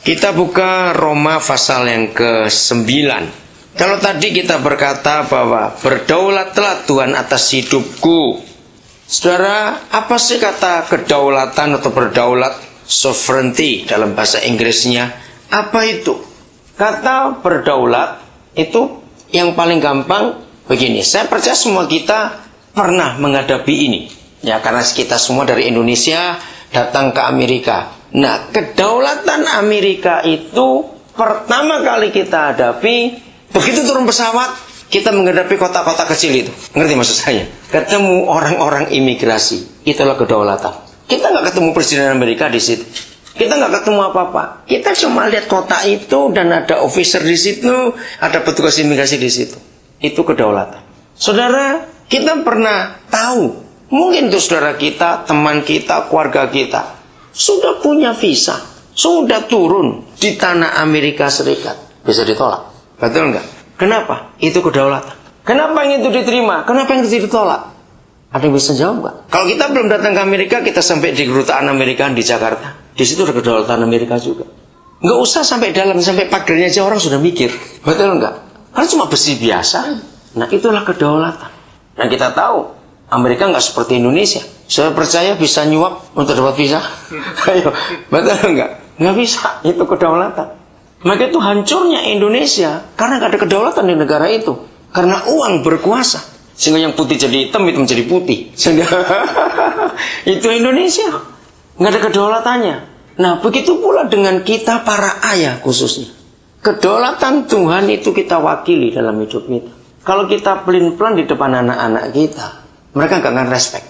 Kita buka Roma pasal yang ke-9. Kalau tadi kita berkata bahwa berdaulatlah Tuhan atas hidupku. Saudara, apa sih kata kedaulatan atau berdaulat? Sovereignty dalam bahasa Inggrisnya. Apa itu? Kata berdaulat itu yang paling gampang begini. Saya percaya semua kita pernah menghadapi ini. Ya, karena kita semua dari Indonesia datang ke Amerika. Nah, kedaulatan Amerika itu pertama kali kita hadapi, begitu turun pesawat, kita menghadapi kota-kota kecil itu. Ngerti maksud saya? Ketemu orang-orang imigrasi, itulah kedaulatan. Kita nggak ketemu Presiden Amerika di situ. Kita nggak ketemu apa-apa. Kita cuma lihat kota itu dan ada officer di situ, ada petugas imigrasi di situ. Itu kedaulatan. Saudara, kita pernah tahu, mungkin itu saudara kita, teman kita, keluarga kita sudah punya visa, sudah turun di tanah Amerika Serikat, bisa ditolak. Betul nggak? Kenapa? Itu kedaulatan. Kenapa yang itu diterima? Kenapa yang itu ditolak? Ada yang bisa jawab nggak? Kalau kita belum datang ke Amerika, kita sampai di kedutaan Amerika di Jakarta. Di situ ada kedaulatan Amerika juga. Nggak usah sampai dalam, sampai pagarnya aja orang sudah mikir. Betul nggak? Karena cuma besi biasa. Nah, itulah kedaulatan. Dan kita tahu Amerika nggak seperti Indonesia. Saya percaya bisa nyuap untuk dapat visa. Ayo, betul nggak? Nggak bisa. Itu kedaulatan. Maka itu hancurnya Indonesia karena nggak ada kedaulatan di negara itu. Karena uang berkuasa. Sehingga yang putih jadi hitam, hitam jadi putih. Sehingga itu Indonesia. Nggak ada kedaulatannya. Nah, begitu pula dengan kita para ayah khususnya. Kedaulatan Tuhan itu kita wakili dalam hidup kita. Kalau kita pelin-pelan di depan anak-anak kita, mereka nggak akan respect.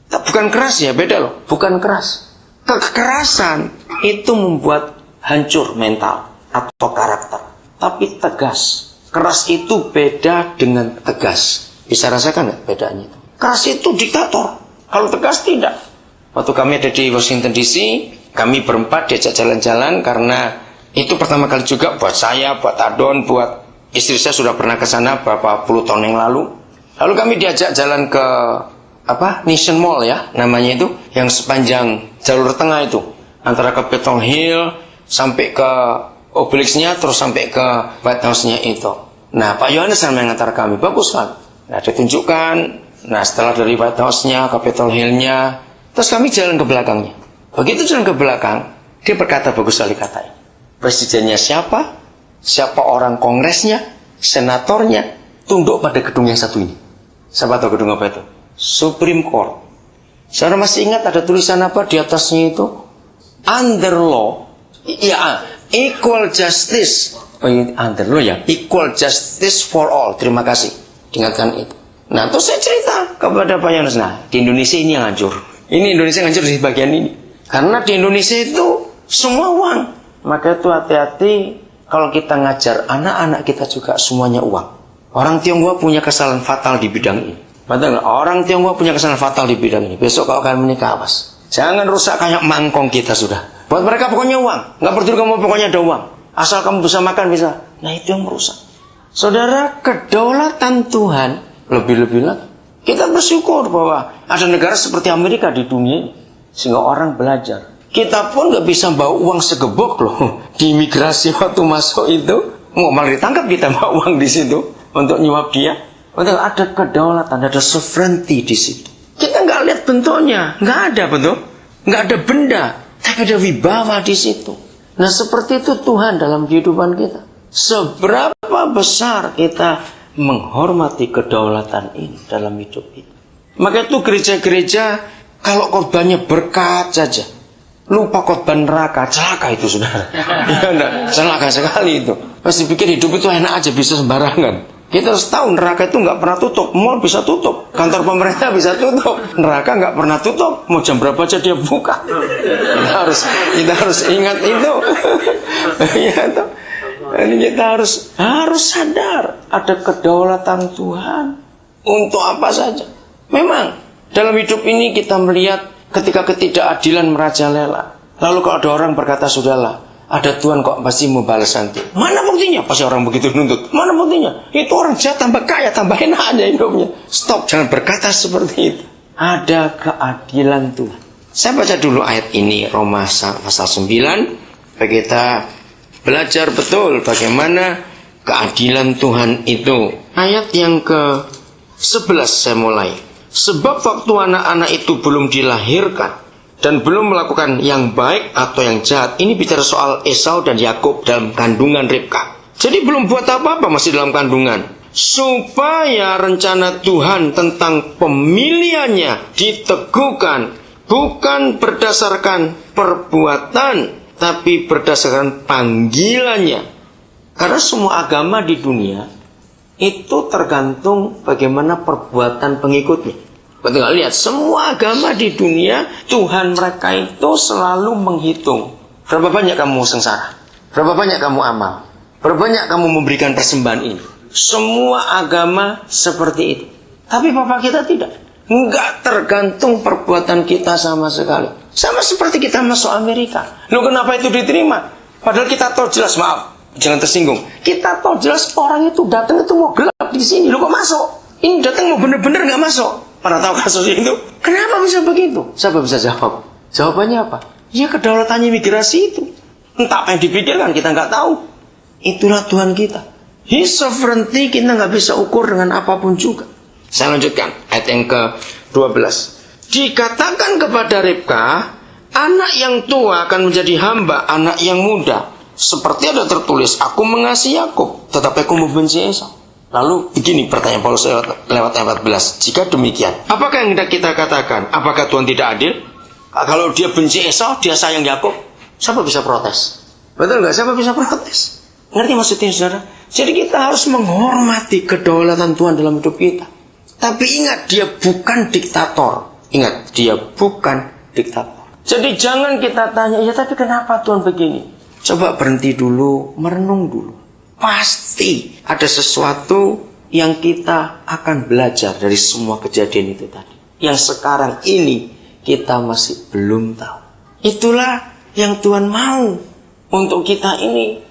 Bukan keras ya, beda loh. Bukan keras. Kekerasan itu membuat hancur mental atau karakter. Tapi tegas. Keras itu beda dengan tegas. Bisa rasakan nggak bedanya itu? Keras itu diktator. Kalau tegas tidak. Waktu kami ada di Washington DC, kami berempat diajak jalan-jalan karena itu pertama kali juga buat saya, buat Adon, buat istri saya sudah pernah ke sana beberapa puluh tahun yang lalu. Lalu kami diajak jalan ke Nation Mall ya, namanya itu, yang sepanjang jalur tengah itu, antara Capitol Hill sampai ke Obelixnya, terus sampai ke White House-nya itu. Nah, Pak Yohanes yang mengantar kami, bagus kan? Nah, ditunjukkan. Nah, setelah dari White House-nya, Capitol Hill-nya, terus kami jalan ke belakangnya. Begitu jalan ke belakang, dia berkata bagus sekali katanya. Presidennya siapa? Siapa orang kongresnya? Senatornya? Tunduk pada gedung yang satu ini. Siapa tahu gedung apa itu? Supreme Court. Saudara masih ingat ada tulisan apa di atasnya itu? Under law, ya, equal justice. Oh, under law ya, equal justice for all. Terima kasih, ingatkan itu. Nah, terus saya cerita kepada Pak Yohanes. Nah, di Indonesia ini yang hancur. Ini Indonesia yang hancur di bagian ini. Karena di Indonesia itu semua uang. Maka itu hati-hati kalau kita ngajar anak-anak kita juga semuanya uang. Orang Tionghoa punya kesalahan fatal di bidang ini. Betul, orang Tionghoa punya kesalahan fatal di bidang ini. Besok kalau akan menikah, awas. Jangan rusak kayak mangkong kita sudah. Buat mereka pokoknya uang. Nggak peduli kamu pokoknya ada uang. Asal kamu bisa makan bisa. Nah, itu yang merusak. Saudara, kedaulatan Tuhan lebih-lebih lagi. Kita bersyukur bahwa ada negara seperti Amerika di dunia. Sehingga orang belajar. Kita pun nggak bisa bawa uang segebok loh. Di imigrasi waktu masuk itu. Nggak malah ditangkap kita bawa uang di situ. Untuk nyuap dia. Ada kedaulatan, ada sovereignty di situ. Kita nggak lihat bentuknya, nggak ada bentuk, nggak ada benda, tapi ada wibawa di situ. Nah, seperti itu Tuhan dalam kehidupan kita. Seberapa besar kita menghormati kedaulatan ini dalam hidup kita. Maka itu gereja-gereja kalau khotbahnya berkat saja, lupa khotbah neraka, celaka itu saudara. Ya, celaka sekali itu. Pasti pikir hidup itu enak aja, bisa sembarangan. Kita harus tahu neraka itu nggak pernah tutup. Mall bisa tutup, kantor pemerintah bisa tutup, neraka nggak pernah tutup. Mau jam berapa aja dia buka. Kita harus ingat itu. Ya, itu. Jadi kita harus sadar ada kedaulatan Tuhan untuk apa saja. Memang dalam hidup ini kita melihat ketika ketidakadilan merajalela. Lalu kalau ada orang berkata sudahlah, ada Tuhan kok pasti mau balas nanti. Mana buktinya? Pasti orang begitu nuntut. Mana buktinya? Itu orang jahat tambah kaya, tambah enak aja hidupnya. Stop, jangan berkata seperti itu. Ada keadilan Tuhan. Saya baca dulu ayat ini, Roma pasal 9. kita belajar betul bagaimana keadilan Tuhan itu. Ayat yang ke-11 saya mulai. Sebab waktu anak-anak itu belum dilahirkan dan belum melakukan yang baik atau yang jahat. Ini bicara soal Esau dan Yakub dalam kandungan Ribka. Jadi belum buat apa-apa, masih dalam kandungan. Supaya rencana Tuhan tentang pemilihannya diteguhkan, bukan berdasarkan perbuatan, tapi berdasarkan panggilannya. Karena semua agama di dunia itu tergantung bagaimana perbuatan pengikutnya. Betul nggak? Lihat, semua agama di dunia, Tuhan mereka itu selalu menghitung berapa banyak kamu sengsara, berapa banyak kamu amal, berapa banyak kamu memberikan persembahan ini. Semua agama seperti itu. Tapi Bapak kita tidak. Nggak tergantung perbuatan kita sama sekali. Sama seperti kita masuk Amerika. Loh, kenapa itu diterima? Padahal kita tahu jelas, maaf, jangan tersinggung. Kita tahu jelas orang itu datang itu mau gelap di sini. Loh, kok masuk? Ini datang mau bener-bener nggak masuk. Pernah tahu kasus itu? Kenapa bisa begitu? Siapa bisa jawab? Jawabannya apa? Ya kedaulatan imigrasi itu. Entah apa yang dipikirkan, kita nggak tahu. Itulah Tuhan kita. His sovereignty kita nggak bisa ukur dengan apapun juga. Saya lanjutkan ayat yang ke-12. Dikatakan kepada Ribka, anak yang tua akan menjadi hamba anak yang muda. Seperti ada tertulis, aku mengasihi Yakub, tetapi aku membenci Esau. Lalu begini pertanyaan Paulus lewat ayat 14. Jika demikian, apakah yang hendak kita katakan? Apakah Tuhan tidak adil? Kalau dia benci Esau, dia sayang Yakub, siapa bisa protes? Betul nggak? Siapa bisa protes? Ngerti maksudnya, saudara? Jadi kita harus menghormati kedaulatan Tuhan dalam hidup kita. Tapi ingat, dia bukan diktator. Ingat, dia bukan diktator. Jadi jangan kita tanya, ya tapi kenapa Tuhan begini? Coba berhenti dulu, merenung dulu. Pasti ada sesuatu yang kita akan belajar dari semua kejadian itu tadi. Yang sekarang ini kita masih belum tahu. Itulah yang Tuhan mau untuk kita ini.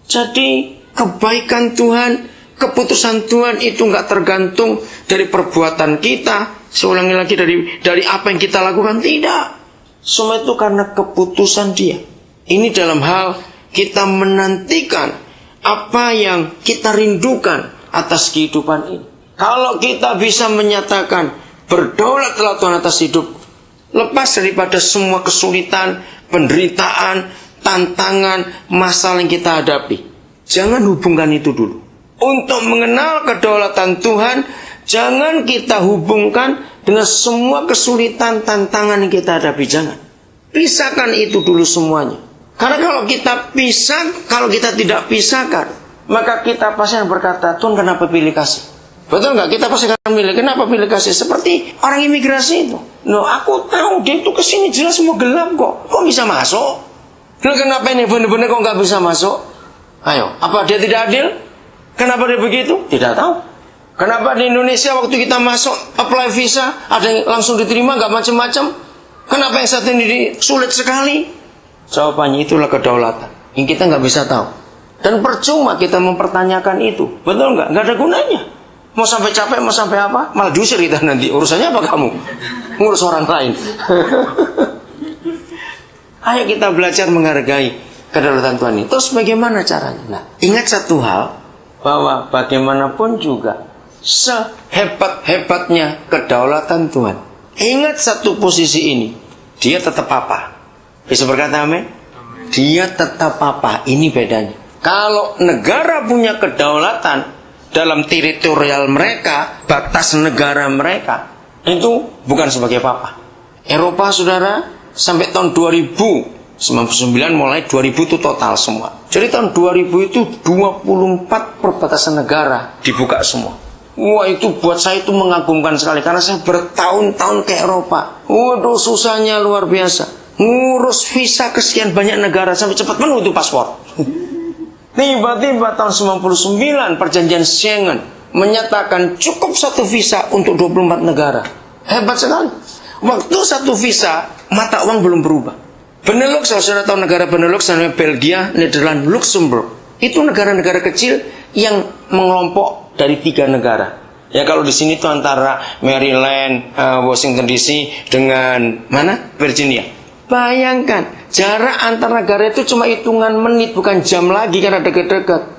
Jadi kebaikan Tuhan, keputusan Tuhan itu nggak tergantung dari perbuatan kita. Saya ulangi lagi, dari apa yang kita lakukan, tidak. Semua itu karena keputusan Dia. Ini dalam hal kita menantikan apa yang kita rindukan atas kehidupan ini. Kalau kita bisa menyatakan berdaulatlah Tuhan atas hidup, lepas daripada semua kesulitan, penderitaan, tantangan, masalah yang kita hadapi, jangan hubungkan itu dulu. Untuk mengenal kedaulatan Tuhan, jangan kita hubungkan dengan semua kesulitan, tantangan yang kita hadapi. Jangan. Pisahkan itu dulu semuanya. Karena kalau kita tidak pisahkan, maka kita pasti akan berkata, Tuhan kenapa pilih kasih? Betul nggak? Kita pasti akan milih, kenapa pilih kasih? Seperti orang imigrasi itu. Loh, aku tahu dia itu kesini jelas mau gelap kok. Kok bisa masuk? Loh, kenapa ini benar-benar kok nggak bisa masuk? Ayo, apa dia tidak adil? Kenapa dia begitu? Tidak tahu. Kenapa di Indonesia waktu kita masuk apply visa, ada yang langsung diterima, nggak macam-macam? Kenapa yang satu ini sulit sekali? Jawabannya itulah kedaulatan yang kita nggak bisa tahu. Dan percuma kita mempertanyakan itu. Betul nggak? Nggak ada gunanya. Mau sampai capek, mau sampai apa? Malah diusir kita nanti. Urusannya apa kamu? Ngurus orang lain. Ayo kita belajar menghargai kedaulatan Tuhan ini. Terus bagaimana caranya? Nah, ingat satu hal, bahwa bagaimanapun juga sehebat-hebatnya kedaulatan Tuhan, ingat satu posisi ini, dia tetap apa? Bisa berkata amin? Dia tetap apa? Ini bedanya. Kalau negara punya kedaulatan dalam teritorial mereka, batas negara mereka, itu bukan sebagai apa-apa. Eropa, saudara, sampai tahun 2099 mulai 2000 itu total semua. Jadi tahun 2000 itu 24 perbatasan negara dibuka semua. Wah, itu buat saya itu mengagumkan sekali, karena saya bertahun-tahun ke Eropa. Waduh, susahnya luar biasa. Ngurus visa kesekian banyak negara sampai cepat penuh itu paspor. Tiba-tiba tahun 99 perjanjian Schengen menyatakan cukup satu visa untuk 24 negara. Hebat sekali. Waktu satu visa, mata uang belum berubah. Benelux, saudara tahu negara Benelux, namanya Belgia, Nederland, Luxembourg. Itu negara-negara kecil yang mengelompok dari 3 negara. Ya, kalau di sini itu antara Maryland, Washington DC dengan mana? Virginia. Bayangkan, jarak antar negara itu cuma hitungan menit, bukan jam lagi karena dekat-dekat.